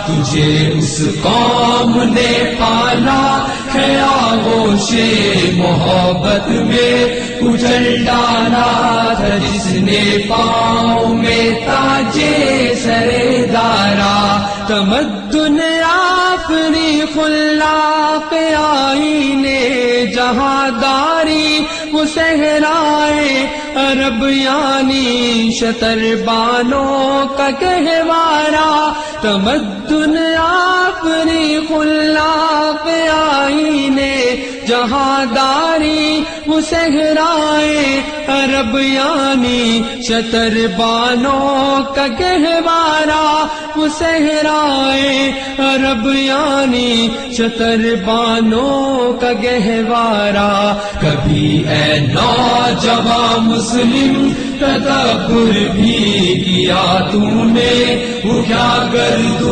تجھے اس قوم نے پالا ہے آغوش محبت میں کچل ڈالا تھا جس نے پاؤں میں تاجے سردارا تمدن اپنی خلاق آئینے جہانداری وہ صحرائے عرب یعنی شتر بانوں کا گہوارہ تمدن اپنی خلاق آئینے جہانداری وہ صحرائے عرب یعنی شتر بانوں کا گہوارہ وہ صحرائے عرب یعنی شتر بانوں کا گہوارہ کبھی اے نوجوان مسلم تدبر بھی کیا تو نے وہ کیا گردوں